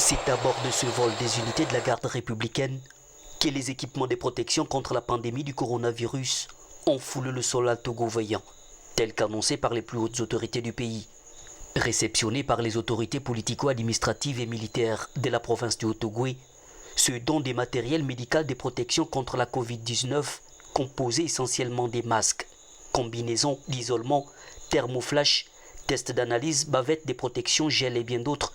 C'est à bord de ce vol des unités de la garde républicaine que les équipements de protection contre la pandémie du coronavirus ont foulé le sol altogovoyen, tel qu'annoncé par les plus hautes autorités du pays. Réceptionné par les autorités politico-administratives et militaires de la province du Haut-Ogooué, ce don des matériels médicaux de protection contre la Covid-19, composé essentiellement des masques, combinaisons d'isolement, thermoflash, tests d'analyse, bavettes de protection, gel et bien d'autres,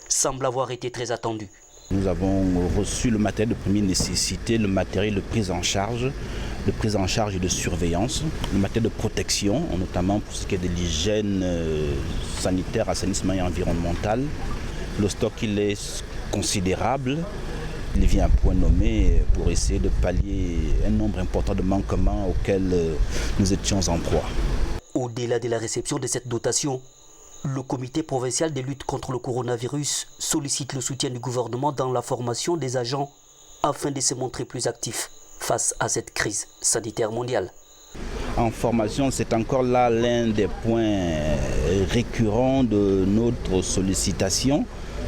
semble avoir été très attendu. Nous avons reçu le matériel de première nécessité, le matériel de prise en charge et de surveillance, le matériel de protection, notamment pour ce qui est de l'hygiène sanitaire, assainissement et environnemental. Le stock il est considérable, il vient à point nommé pour essayer de pallier un nombre important de manquements auxquels nous étions en proie. Au-delà de la réception de cette dotation, le comité provincial de lutte contre le coronavirus sollicite le soutien du gouvernement dans la formation des agents afin de se montrer plus actifs face à cette crise sanitaire mondiale. En formation, c'est encore là l'un des points récurrents de notre sollicitation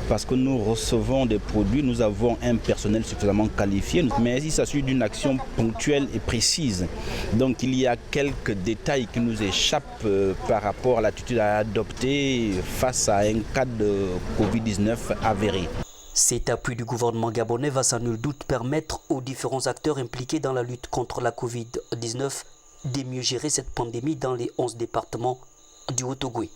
parce que nous recevons des produits, nous avons un personnel suffisamment qualifié, mais il s'agit d'une action ponctuelle et précise. Donc il y a quelques détails qui nous échappent par rapport à l'attitude à adopter face à un cas de Covid-19 avéré. Cet appui du gouvernement gabonais va sans nul doute permettre aux différents acteurs impliqués dans la lutte contre la Covid-19 de mieux gérer cette pandémie dans les 11 départements du Haut-Ogooué.